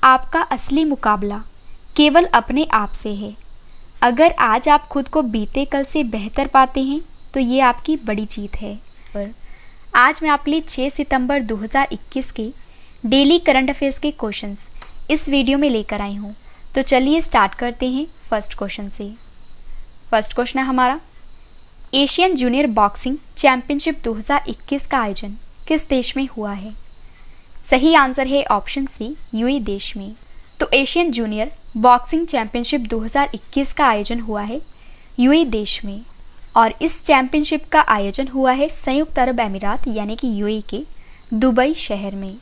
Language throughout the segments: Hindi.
आपका असली मुकाबला केवल अपने आप से है। अगर आज आप खुद को बीते कल से बेहतर पाते हैं तो ये आपकी बड़ी जीत है। पर आज मैं आपके लिए 6 सितंबर 2021 के डेली करंट अफेयर्स के क्वेश्चंस इस वीडियो में लेकर आई हूँ। तो चलिए स्टार्ट करते हैं फर्स्ट क्वेश्चन से। फर्स्ट क्वेश्चन है हमारा, एशियन जूनियर बॉक्सिंग चैंपियनशिप 2021 का आयोजन किस देश में हुआ है? सही आंसर है ऑप्शन सी, यूएई देश में। तो एशियन जूनियर बॉक्सिंग चैंपियनशिप 2021 का आयोजन हुआ है यूएई देश में, और इस चैंपियनशिप का आयोजन हुआ है संयुक्त अरब अमीरात यानी कि यूएई के दुबई शहर में।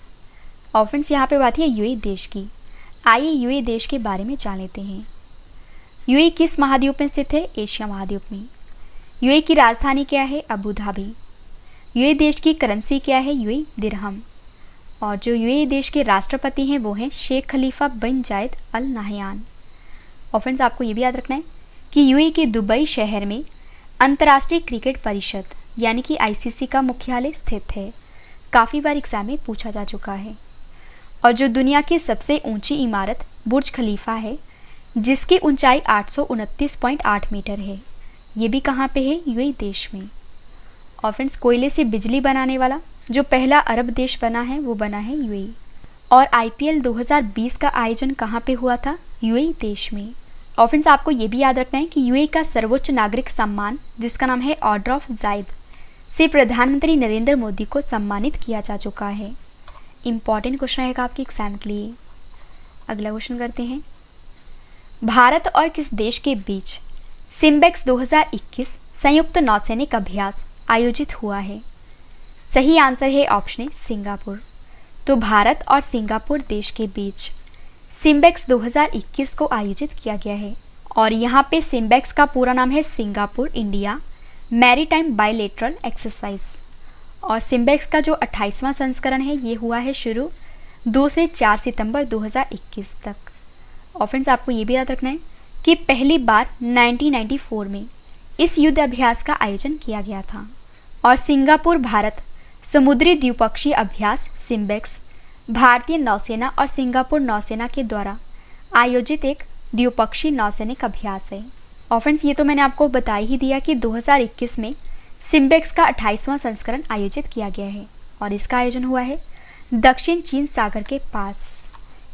और फ्रेंड्स यहाँ पे बात है यूएई देश की। आइए यूएई देश के बारे में जान लेते हैं। यूएई किस महाद्वीप में स्थित है? एशिया महाद्वीप में। यूएई की राजधानी क्या है? Abu Dhabi. यूएई देश की करेंसी क्या है? यूएई दिरहम। और जो यूएई देश के राष्ट्रपति हैं वो हैं शेख खलीफा बिन जायद अल नाहयान। और फ्रेंड्स आपको ये भी याद रखना है कि यूएई के दुबई शहर में अंतर्राष्ट्रीय क्रिकेट परिषद यानी कि आईसीसी का मुख्यालय स्थित है। काफ़ी बार एग्जाम में पूछा जा चुका है। और जो दुनिया की सबसे ऊंची इमारत बुर्ज खलीफा है जिसकी ऊंचाई 829.8 मीटर है, ये भी कहाँ पे है? यूएई देश में। और फ्रेंड्स कोयले से बिजली बनाने वाला जो पहला अरब देश बना है वो बना है यूएई। और आईपीएल 2020 का आयोजन कहाँ पे हुआ था? यूएई देश में। और फ्रेंड्स आपको ये भी याद रखना है कि यूएई का सर्वोच्च नागरिक सम्मान जिसका नाम है ऑर्डर ऑफ जायद से प्रधानमंत्री नरेंद्र मोदी को सम्मानित किया जा चुका है। इंपॉर्टेंट क्वेश्चन रहेगा आपके एग्जाम के लिए। अगला क्वेश्चन करते हैं, भारत और किस देश के बीच सिम्बेक्स 2021 संयुक्त नौसैनिक अभ्यास आयोजित हुआ है? सही आंसर है ऑप्शन ए, सिंगापुर। तो भारत और सिंगापुर देश के बीच सिम्बेक्स 2021 को आयोजित किया गया है। और यहाँ पे सिम्बेक्स का पूरा नाम है Singapore India maritime bilateral exercise. और सिम्बेक्स का जो 28वां संस्करण है ये हुआ है शुरू 2 से 4 सितंबर 2021 तक। और फ्रेंड्स आपको ये भी याद रखना है कि पहली बार 1994 में इस युद्ध अभ्यास का आयोजन किया गया था। और सिंगापुर भारत समुद्री द्विपक्षीय अभ्यास सिम्बेक्स भारतीय नौसेना और सिंगापुर नौसेना के द्वारा आयोजित एक द्विपक्षीय नौसैनिक अभ्यास है। और फ्रेंड्स ये तो मैंने आपको बता ही दिया कि 2021 में सिम्बेक्स का 28वां संस्करण आयोजित किया गया है और इसका आयोजन हुआ है दक्षिण चीन सागर के पास।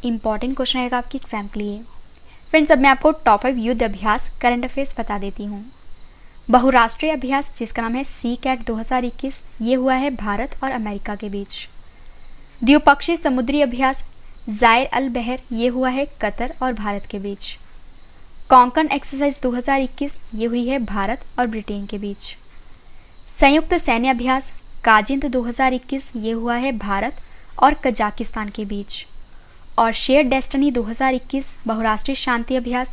इंपॉर्टेंट क्वेश्चन रहेगा आपके एग्जाम के लिए। फ्रेंड्स अब मैं आपको टॉप 5 युद्ध अभ्यास करंट अफेयर्स बता देती हूँ। बहुराष्ट्रीय अभ्यास जिसका नाम है सी कैट 2021 ये हुआ है भारत और अमेरिका के बीच। द्विपक्षीय समुद्री अभ्यास जायर अल बहर ये हुआ है कतर और भारत के बीच। कोंकण एक्सरसाइज 2021 ये हुई है भारत और ब्रिटेन के बीच। संयुक्त सैन्य अभ्यास काजिंद 2021 ये हुआ है भारत और कजाकिस्तान के बीच। और शेयर डेस्टिनी 2021 बहुराष्ट्रीय शांति अभ्यास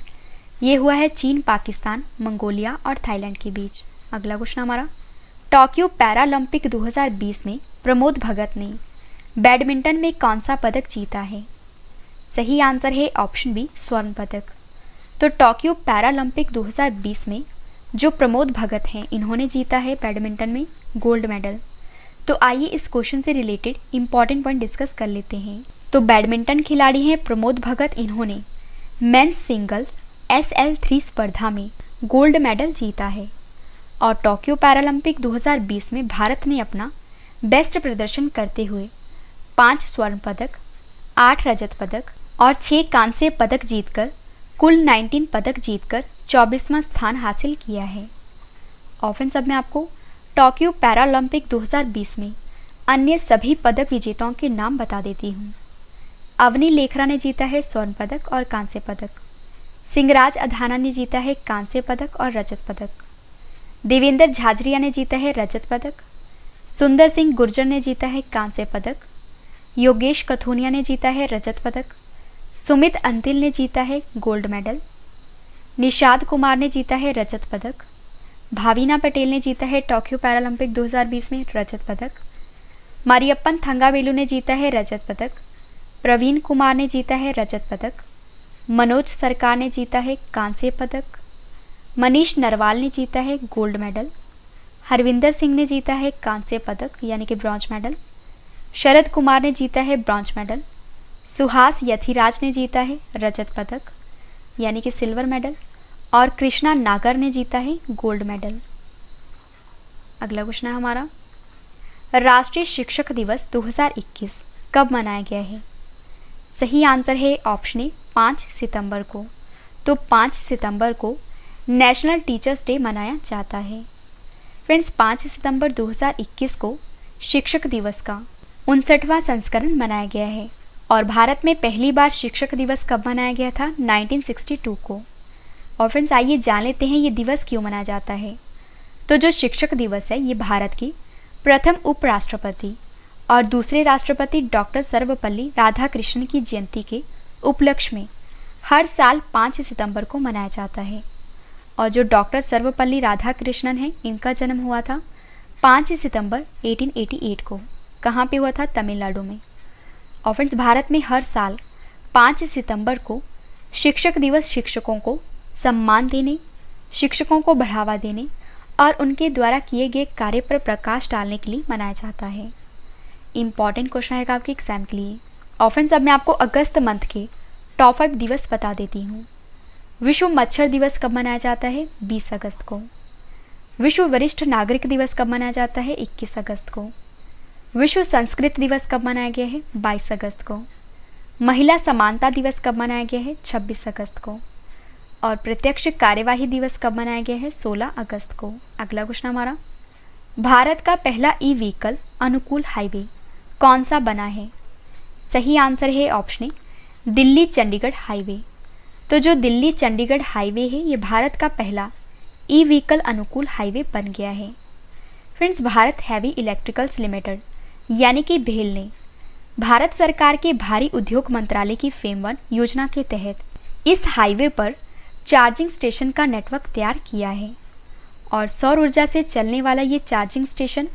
ये हुआ है चीन, पाकिस्तान, मंगोलिया और थाईलैंड के बीच। अगला क्वेश्चन हमारा, टोक्यो पैरालंपिक 2020 में प्रमोद भगत ने बैडमिंटन में कौन सा पदक जीता है? सही आंसर है ऑप्शन बी, स्वर्ण पदक। तो टोक्यो पैरालंपिक 2020 में जो प्रमोद भगत हैं इन्होंने जीता है बैडमिंटन में गोल्ड मेडल। तो आइए इस क्वेश्चन से रिलेटेड इंपॉर्टेंट पॉइंट डिस्कस कर लेते हैं। तो बैडमिंटन खिलाड़ी हैं प्रमोद भगत, इन्होंने मेंस सिंगल SL3 स्पर्धा में गोल्ड मेडल जीता है। और टोक्यो पैरालंपिक 2020 में भारत ने अपना बेस्ट प्रदर्शन करते हुए 5 स्वर्ण पदक, 8 रजत पदक और 6 कांस्य पदक जीतकर कुल 19 पदक जीतकर 24वां स्थान हासिल किया है। और फ्रेंड्स अब मैं आपको टोक्यो पैरालंपिक 2020 में अन्य सभी पदक विजेताओं के नाम बता देती हूँ। अवनी लेखरा ने जीता है स्वर्ण पदक और कांस्य पदक। सिंगराज अधाना ने जीता है कांस्य पदक और रजत पदक। देवेंद्र झाझरिया ने जीता है रजत पदक। सुंदर सिंह गुर्जर ने जीता है कांस्य पदक। योगेश कथुनिया ने जीता है रजत पदक। सुमित अंतिल ने जीता है गोल्ड मेडल। निषाद कुमार ने जीता है रजत पदक। भाविना पटेल ने जीता है टोक्यो पैरालंपिक 2020 में रजत पदक। मारियप्पन थंगावेलु ने जीता है रजत पदक। प्रवीण कुमार ने जीता है रजत पदक। मनोज सरकार ने जीता है कांस्य पदक। मनीष नरवाल ने जीता है गोल्ड मेडल। हरविंदर सिंह ने जीता है कांस्य पदक यानी कि ब्रॉन्ज मेडल। शरद कुमार ने जीता है ब्रॉन्ज मेडल। सुहास यथिराज ने जीता है रजत पदक यानी कि सिल्वर मेडल, और कृष्णा नागर ने जीता है गोल्ड मेडल। अगला क्वेश्चन है हमारा, राष्ट्रीय शिक्षक दिवस 2021 कब मनाया गया है? सही आंसर है ऑप्शन ए 5 सितंबर को। तो 5 सितंबर को नेशनल टीचर्स डे मनाया जाता है। फ्रेंड्स, 5 सितंबर 2021 को शिक्षक दिवस का 59वां संस्करण मनाया गया है। और भारत में पहली बार शिक्षक दिवस कब मनाया गया था? 1962 को। और फ्रेंड्स, आइए जान लेते हैं ये दिवस क्यों मनाया जाता है। तो जो शिक्षक दिवस है ये भारत की प्रथम उपराष्ट्रपति और दूसरे राष्ट्रपति डॉक्टर सर्वपल्ली राधाकृष्णन की जयंती के उपलक्ष्य में हर साल 5 सितंबर को मनाया जाता है। और जो डॉक्टर सर्वपल्ली राधाकृष्णन है इनका जन्म हुआ था 5 सितंबर 1888 को। कहाँ पे हुआ था? तमिलनाडु में। और फ्रेंड्स, भारत में हर साल 5 सितंबर को शिक्षक दिवस शिक्षकों को सम्मान देने, शिक्षकों को बढ़ावा देने और उनके द्वारा किए गए कार्य पर प्रकाश डालने के लिए मनाया जाता है। इम्पॉर्टेंट क्वेश्चन है आपके एग्जाम के लिए। और फ्रेंड्स, अब मैं आपको अगस्त मंथ के टॉप 5 दिवस बता देती हूँ। विश्व मच्छर दिवस कब मनाया जाता है? 20 अगस्त को। विश्व वरिष्ठ नागरिक दिवस कब मनाया जाता है? 21 अगस्त को। विश्व संस्कृत दिवस कब मनाया गया है? 22 अगस्त को। महिला समानता दिवस कब मनाया गया है? 26 अगस्त को। और प्रत्यक्ष कार्यवाही दिवस कब मनाया गया है? 16 अगस्त को। अगला क्वेश्चन हमारा, भारत का पहला ई व्हीकल अनुकूल हाईवे कौन सा बना है? सही आंसर है option A Delhi Chandigarh highway. तो जो दिल्ली चंडीगढ़ हाईवे है ये भारत का पहला ई व्हीकल अनुकूल हाईवे बन गया है। Friends, Bharat heavy electricals limited यानी कि भेल ने भारत सरकार के भारी उद्योग मंत्रालय की फेम 1 योजना के तहत इस हाईवे पर चार्जिंग स्टेशन का नेटवर्क तैयार किया है। और सौर ऊर्जा से चलने वाला ये चार्जिंग स्टेशन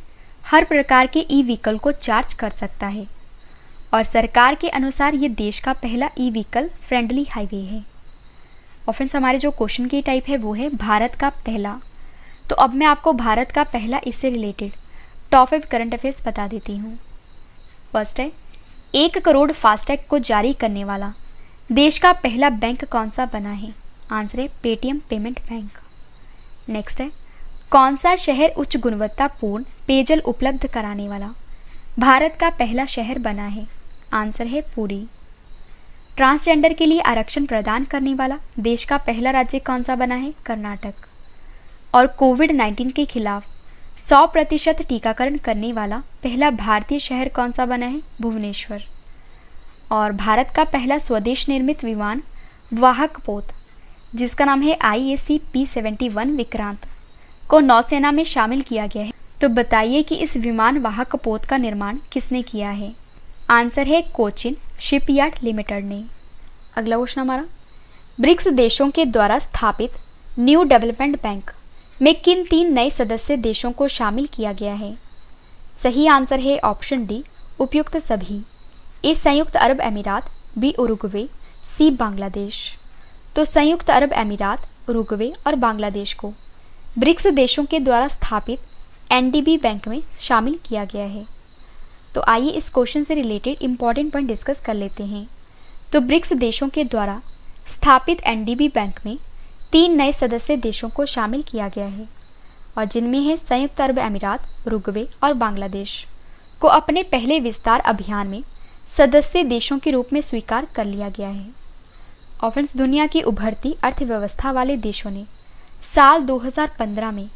हर प्रकार के ई व्हीकल को चार्ज कर सकता है। और सरकार के अनुसार ये देश का पहला ई व्हीकल फ्रेंडली हाईवे है। और फ्रेंड्स, हमारे जो क्वेश्चन की टाइप है वो है भारत का पहला। तो अब मैं आपको भारत का पहला इससे रिलेटेड टॉप 5 करंट अफेयर्स बता देती हूँ। फर्स्ट है, 1 करोड़ फास्टैग को जारी करने वाला देश का पहला बैंक कौन सा बना है? आंसर है पेटीएम पेमेंट बैंक। नेक्स्ट है, कौन सा शहर उच्च गुणवत्तापूर्ण पेयजल उपलब्ध कराने वाला भारत का पहला शहर बना है? आंसर है पुरी। ट्रांसजेंडर के लिए आरक्षण प्रदान करने वाला देश का पहला राज्य कौन सा बना है? कर्नाटक। और कोविड-19 के खिलाफ 100% टीकाकरण करने वाला पहला भारतीय शहर कौन सा बना है? भुवनेश्वर। और भारत का पहला स्वदेश निर्मित विमान वाहक पोत जिसका नाम है IAC P-71 विक्रांत को नौसेना में शामिल किया गया है। तो बताइए कि इस विमान वाहक पोत का निर्माण किसने किया है? आंसर है कोचिन शिपयार्ड लिमिटेड ने। अगला क्वेश्चन हमारा, ब्रिक्स देशों के द्वारा स्थापित न्यू डेवलपमेंट बैंक में किन 3 नए सदस्य देशों को शामिल किया गया है? सही आंसर है ऑप्शन डी उपयुक्त सभी। ए संयुक्त अरब अमीरात, बी उरुग्वे, सी बांग्लादेश। तो संयुक्त अरब अमीरात, उरुग्वे और बांग्लादेश को ब्रिक्स देशों के द्वारा स्थापित NDB बैंक में शामिल किया गया है। तो आइए इस क्वेश्चन से रिलेटेड इंपॉर्टेंट पॉइंट डिस्कस कर लेते हैं। तो ब्रिक्स देशों के द्वारा स्थापित NDB बैंक में 3 नए सदस्य देशों को शामिल किया गया है और जिनमें है संयुक्त अरब अमीरात, उरुग्वे और बांग्लादेश को अपने पहले विस्तार अभियान में सदस्य देशों के रूप में स्वीकार कर लिया गया है। और फ्रेंड्स, दुनिया की उभरती अर्थव्यवस्था वाले देशों ने साल 2015 में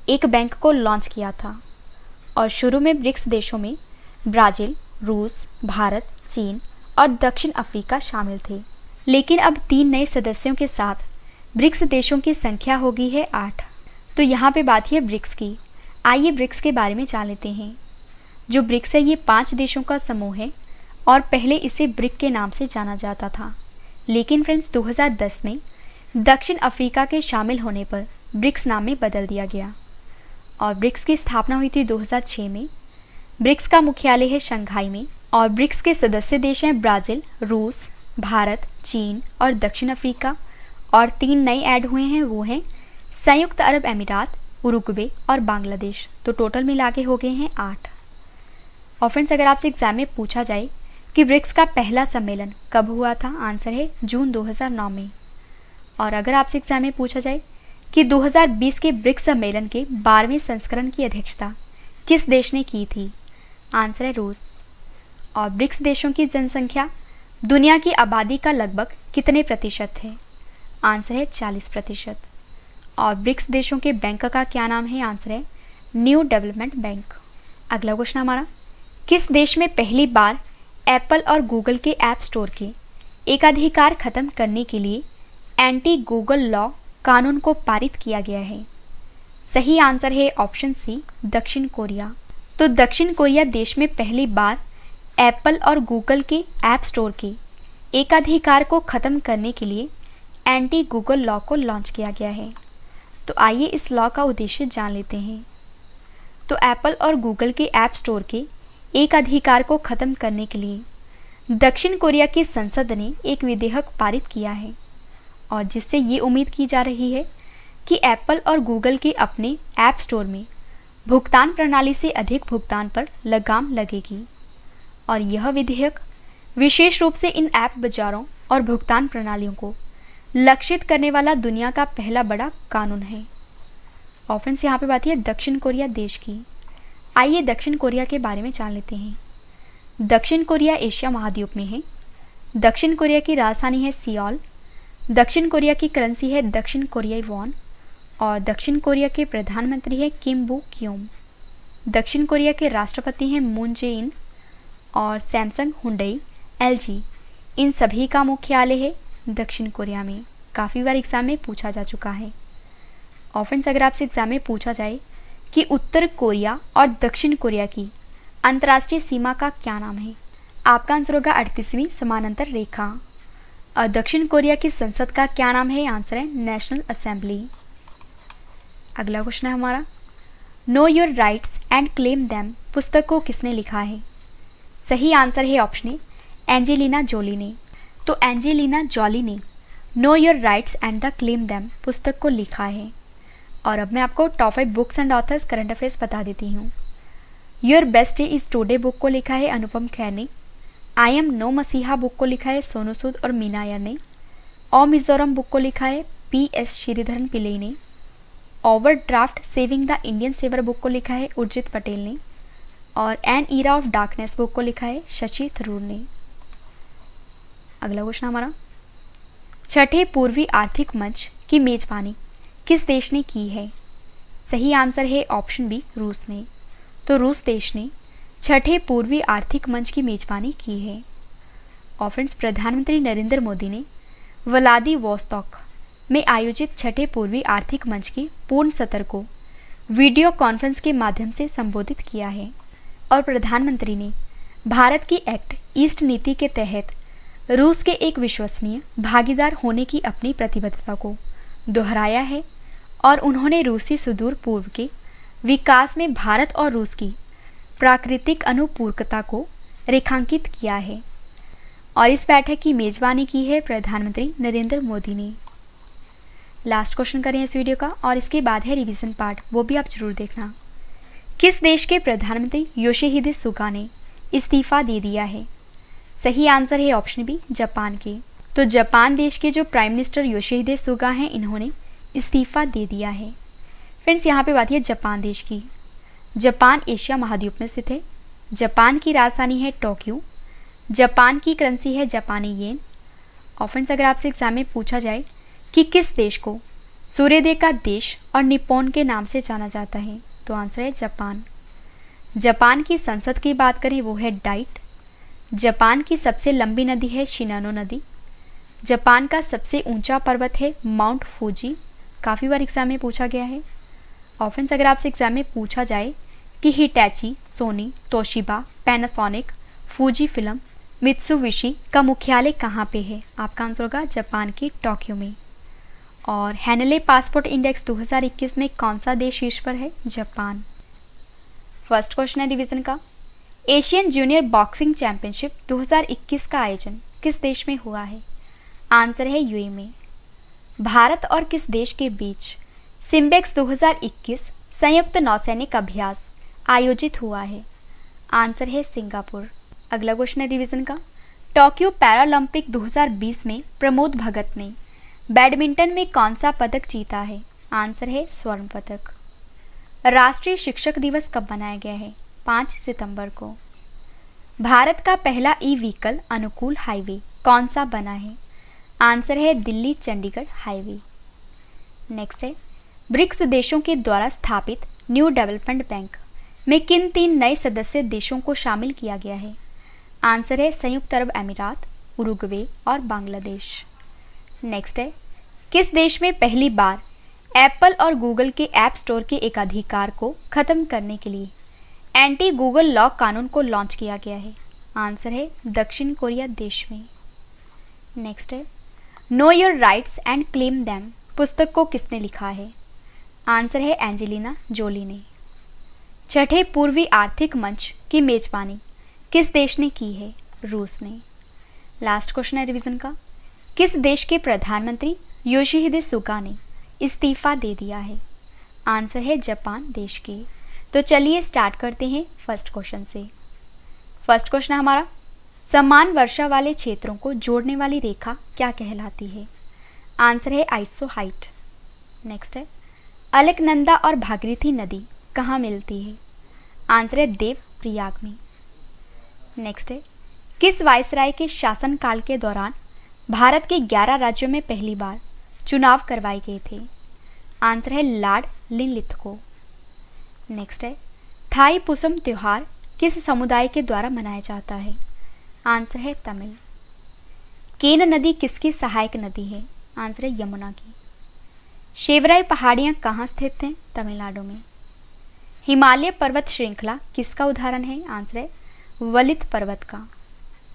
एक बैंक को लॉन्च किया था। और शुरू में ब्रिक्स देशों में ब्राज़ील, रूस, भारत, चीन और दक्षिण अफ्रीका शामिल थे। लेकिन अब 3 नए सदस्यों के साथ ब्रिक्स देशों की संख्या हो गई है 8। तो यहाँ पे बात है ब्रिक्स की। आइए ब्रिक्स के बारे में जान लेते हैं। जो ब्रिक्स है ये 5 देशों का समूह है और पहले इसे ब्रिक के नाम से जाना जाता था। लेकिन फ्रेंड्स 2010 में दक्षिण अफ्रीका के शामिल होने पर ब्रिक्स नाम में बदल दिया गया और ब्रिक्स की स्थापना हुई थी 2006 में। ब्रिक्स का मुख्यालय है शंघाई में और ब्रिक्स के सदस्य देश हैं ब्राज़ील, रूस, भारत, चीन और दक्षिण अफ्रीका। और 3 नए ऐड हुए हैं, वो हैं संयुक्त अरब अमीरात, उरुग्वे और बांग्लादेश। तो टोटल मिला के हो गए हैं 8। और फ्रेंड्स, अगर आपसे एग्जाम में पूछा जाए कि ब्रिक्स का पहला सम्मेलन कब हुआ था? आंसर है जून 2009 में। और अगर आपसे एग्जाम में पूछा जाए कि 2020 के ब्रिक्स सम्मेलन के 12वें संस्करण की अध्यक्षता किस देश ने की थी? आंसर है रूस। और ब्रिक्स देशों की जनसंख्या दुनिया की आबादी का लगभग कितने प्रतिशत है? आंसर है 40%। और ब्रिक्स देशों के बैंक का क्या नाम है? आंसर है न्यू डेवलपमेंट बैंक। अगला क्वेश्चन हमारा, किस देश में पहली बार एप्पल और गूगल के ऐप स्टोर के एकाधिकार खत्म करने के लिए एंटी गूगल लॉ कानून को पारित किया गया है? सही आंसर है ऑप्शन सी, दक्षिण कोरिया। तो दक्षिण कोरिया देश में पहली बार एप्पल और गूगल के ऐप स्टोर के एकाधिकार को खत्म करने के लिए एंटी गूगल लॉ को लॉन्च किया गया है। तो आइए इस लॉ का उद्देश्य जान लेते हैं। तो एप्पल और गूगल के ऐप स्टोर के एकाधिकार को खत्म करने के लिए दक्षिण कोरिया की संसद ने एक विधेयक पारित किया है, और जिससे ये उम्मीद की जा रही है कि एप्पल और गूगल के अपने ऐप स्टोर में भुगतान प्रणाली से अधिक भुगतान पर लगाम लगेगी। और यह विधेयक विशेष रूप से इन ऐप बाजारों और भुगतान प्रणालियों को लक्षित करने वाला दुनिया का पहला बड़ा कानून है। और फ्रेंड्स, यहाँ पे बात है दक्षिण कोरिया देश की। आइए दक्षिण कोरिया के बारे में जान लेते हैं। दक्षिण कोरिया एशिया महाद्वीप में है। दक्षिण कोरिया की राजधानी है सियोल। दक्षिण कोरिया की करेंसी है दक्षिण कोरियाई वॉन। और दक्षिण कोरिया के प्रधानमंत्री है किम बू क्योम। दक्षिण कोरिया के राष्ट्रपति हैं मून जे इन। और सैमसंग, हुंडई, एलजी इन सभी का मुख्यालय है दक्षिण कोरिया में। काफ़ी बार एग्जाम में पूछा जा चुका है। और फ्रेंड्स, अगर आपसे एग्जाम में पूछा जाए कि उत्तर कोरिया और दक्षिण कोरिया की अंतर्राष्ट्रीय सीमा का क्या नाम है, आपका आंसर होगा 38वीं समानांतर रेखा। और दक्षिण कोरिया की संसद का क्या नाम है? आंसर है नेशनल असेंबली। अगला क्वेश्चन है हमारा, know your rights and claim them पुस्तक को किसने लिखा है? सही आंसर है ऑप्शन ए, एंजेलिना जोली ने। तो एंजेलिना जोली ने know your rights and the claim them पुस्तक को लिखा है। और अब मैं आपको top 5 books and authors current affairs बता देती हूँ। Your best day is today book को लिखा है अनुपम खेर ने। आई एम नो मसीहा बुक को लिखा है सोनू सूद और मीना अय्यर ने। ओ मिजोरम बुक को लिखा है PS श्रीधरन पिल्लई ने। Overdraft saving the Indian saver book को लिखा है उर्जित पटेल ने। और an era of darkness book को लिखा है शशि थरूर ने। अगला क्वेश्चन हमारा, छठे पूर्वी आर्थिक मंच की मेजबानी किस देश ने की है? सही आंसर है ऑप्शन बी, रूस ने। तो रूस देश ने छठे पूर्वी आर्थिक मंच की मेजबानी की है। और फ्रेंड्स, प्रधानमंत्री नरेंद्र मोदी ने व्लादिवोस्तोक में आयोजित छठे पूर्वी आर्थिक मंच की पूर्ण सत्र को वीडियो कॉन्फ्रेंस के माध्यम से संबोधित किया है। और प्रधानमंत्री ने भारत की एक्ट ईस्ट नीति के तहत रूस के एक विश्वसनीय भागीदार होने की अपनी प्रतिबद्धता को दोहराया है। और उन्होंने रूसी सुदूर पूर्व के विकास में भारत और रूस की प्राकृतिक अनुपूरकता को रेखांकित किया है। और इस बैठक की मेजबानी की है प्रधानमंत्री नरेंद्र मोदी ने। लास्ट क्वेश्चन करें इस वीडियो का, और इसके बाद है रिवीजन पार्ट, वो भी आप जरूर देखना। किस देश के प्रधानमंत्री योशिहिदे सुगा ने इस्तीफा दे दिया है? सही आंसर है ऑप्शन बी, जापान के। तो जापान देश के जो प्राइम मिनिस्टर योशिहिदे सुगा हैं, इन्होंने इस्तीफा दे दिया है। फ्रेंड्स, यहाँ पे बात है जापान देश की। जापान एशिया महाद्वीप में स्थित है। जापान की राजधानी है टोक्यो। जापान की करेंसी है जापानी येन। और फ्रेंड्स, अगर आपसे एग्जाम में पूछा जाए कि किस देश को सूर्योदय का देश और निप्पॉन के नाम से जाना जाता है, तो आंसर है जापान। जापान की संसद की बात करें, वो है डाइट। जापान की सबसे लंबी नदी है शिनानो नदी। जापान का सबसे ऊंचा पर्वत है माउंट फूजी। काफ़ी बार एग्जाम में पूछा गया है। और फ्रेंड्स, अगर आपसे एग्जाम में पूछा जाए कि Hitachi, Sony, Toshiba, Panasonic, Fujifilm, Mitsubishi का मुख्यालय कहाँ पे है? आपका आंसर होगा जापान की टोक्यो में। और हैनले पासपोर्ट इंडेक्स 2021 में कौन सा देश शीर्ष पर है? जापान। फर्स्ट क्वेश्चन है डिवीजन का, एशियन जूनियर बॉक्सिंग चैंपियनशिप 2021 का आयोजन किस देश में हुआ है? आंसर है यूएई में। भारत और किस देश के बीच सिम्बेक्स 2021 संयुक्त नौसैनिक अभ्यास आयोजित हुआ है? आंसर है सिंगापुर। अगला क्वेश्चन है रिवीजन का। टोक्यो पैरालंपिक 2020 में प्रमोद भगत ने बैडमिंटन में कौन सा पदक जीता है? आंसर है स्वर्ण पदक। राष्ट्रीय शिक्षक दिवस कब मनाया गया है? 5 सितंबर को। भारत का पहला ई व्हीकल अनुकूल हाईवे कौन सा बना है? आंसर है दिल्ली चंडीगढ़ हाईवे। नेक्स्ट है, ब्रिक्स देशों के द्वारा स्थापित न्यू डेवलपमेंट बैंक में किन 3 नए सदस्य देशों को शामिल किया गया है? आंसर है संयुक्त अरब अमीरात, उरुग्वे और बांग्लादेश। नेक्स्ट है, किस देश में पहली बार एप्पल और गूगल के ऐप स्टोर के एकाधिकार को खत्म करने के लिए एंटी गूगल लॉ कानून को लॉन्च किया गया है? आंसर है दक्षिण कोरिया देश में। नेक्स्ट है, know your rights and claim them पुस्तक को किसने लिखा है? आंसर है एंजेलिना जोली ने। छठे पूर्वी आर्थिक मंच की मेजबानी किस देश ने की है? रूस ने। लास्ट क्वेश्चन है रिवीजन का। किस देश के प्रधानमंत्री योशिहिदे सुगा ने इस्तीफा दे दिया है? आंसर है जापान देश के। तो चलिए स्टार्ट करते हैं फर्स्ट क्वेश्चन से। फर्स्ट क्वेश्चन है हमारा, समान वर्षा वाले क्षेत्रों को जोड़ने वाली रेखा क्या कहलाती है? आंसर है आइसोहाइट। नेक्स्ट है, अलकनंदा और भागीरथी नदी कहाँ मिलती है? आंसर है देव प्रयाग में। नेक्स्ट है, किस वायसराय के शासनकाल के दौरान भारत के 11 राज्यों में पहली बार चुनाव करवाए गए थे? आंसर है लॉर्ड लिनलिथगो। नेक्स्ट है, थाई पुसम त्योहार किस समुदाय के द्वारा मनाया जाता है? आंसर है तमिल। केन नदी किसकी सहायक नदी है? आंसर है यमुना की। शेवराई पहाड़ियाँ कहाँ स्थित हैं? तमिलनाडु में। हिमालय पर्वत श्रृंखला किसका उदाहरण है? आंसर है वलित पर्वत का।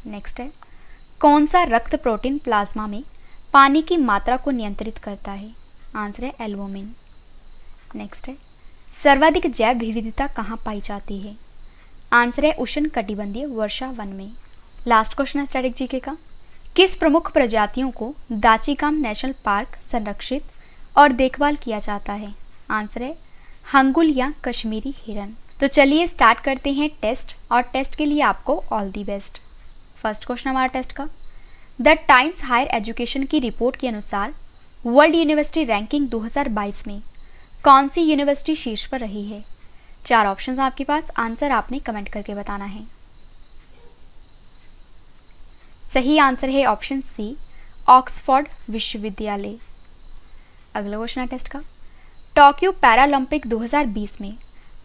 नेक्स्ट है, कौन सा रक्त प्रोटीन प्लाज्मा में पानी की मात्रा को नियंत्रित करता है? आंसर है एल्बुमिन। नेक्स्ट है, सर्वाधिक जैव विविधता कहाँ पाई जाती है? आंसर है उष्णकटिबंधीय वर्षा वन में। लास्ट क्वेश्चन है स्टैटिक जीके का। किस प्रमुख प्रजातियों को दाचिकाम नेशनल पार्क संरक्षित और देखभाल किया जाता है? आंसर है हंगुल या कश्मीरी हिरन। तो चलिए स्टार्ट करते हैं टेस्ट, और टेस्ट के लिए आपको all the best. First question हमारा टेस्ट का, द टाइम्स हायर एजुकेशन की रिपोर्ट के अनुसार वर्ल्ड यूनिवर्सिटी रैंकिंग 2022 में कौन सी यूनिवर्सिटी शीर्ष पर रही है? 4 ऑप्शंस आपके पास, आंसर आपने कमेंट करके बताना है। सही आंसर है ऑप्शन सी, ऑक्सफोर्ड विश्वविद्यालय। अगला क्वेश्चन है टेस्ट का, टोक्यो पैरालंपिक 2020 में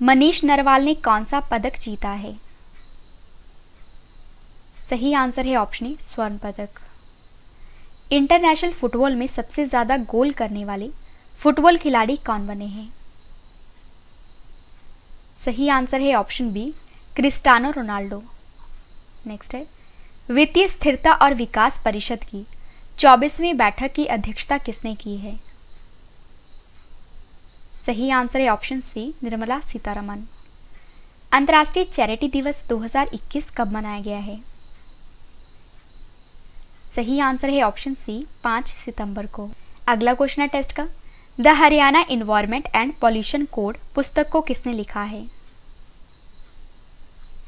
मनीष नरवाल ने कौन सा पदक जीता है? सही आंसर है ऑप्शन ए, स्वर्ण पदक। इंटरनेशनल फुटबॉल में सबसे ज्यादा गोल करने वाले फुटबॉल खिलाड़ी कौन बने हैं? सही आंसर है option B, Cristiano Ronaldo. Next है, वित्तीय स्थिरता और विकास परिषद की 24वीं बैठक की अध्यक्षता किसने की है? सही आंसर है ऑप्शन सी, निर्मला सीतारमन। अंतर्राष्ट्रीय चैरिटी दिवस 2021 कब मनाया गया है? सही आंसर है ऑप्शन सी, 5 सितंबर को। अगला क्वेश्चन है टेस्ट का, the Haryana environment and pollution code पुस्तक को किसने लिखा है?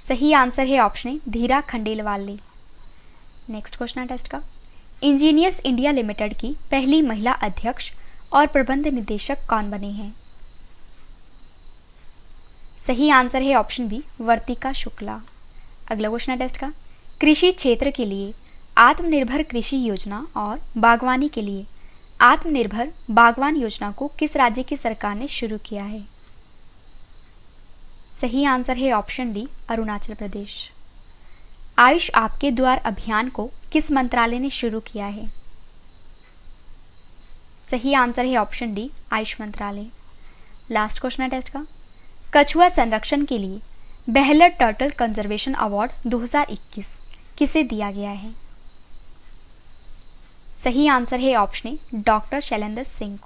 सही आंसर है ऑप्शन ए, धीरा खंडेलवाल ने। नेक्स्ट क्वेश्चन है टेस्ट का, इंजीनियर्स इंडिया लिमिटेड की पहली महिला अध्यक्ष और प्रबंध निदेशक कौन बने हैं? सही आंसर है ऑप्शन बी, वर्तिका शुक्ला। अगला क्वेश्चन है टेस्ट का, कृषि क्षेत्र के लिए आत्मनिर्भर कृषि योजना और बागवानी के लिए आत्मनिर्भर बागवान योजना को किस राज्य की सरकार ने शुरू किया है? सही आंसर है ऑप्शन डी, अरुणाचल प्रदेश। आयुष आपके द्वार अभियान को किस मंत्रालय ने शुरू किया है? सही आंसर है ऑप्शन डी, आयुष मंत्रालय। लास्ट क्वेश्चन है टेस्ट का, कछुआ संरक्षण के लिए बेहलर टर्टल कंजर्वेशन अवार्ड 2021 किसे दिया गया है? सही आंसर है option A, doctor Shailendra Singh.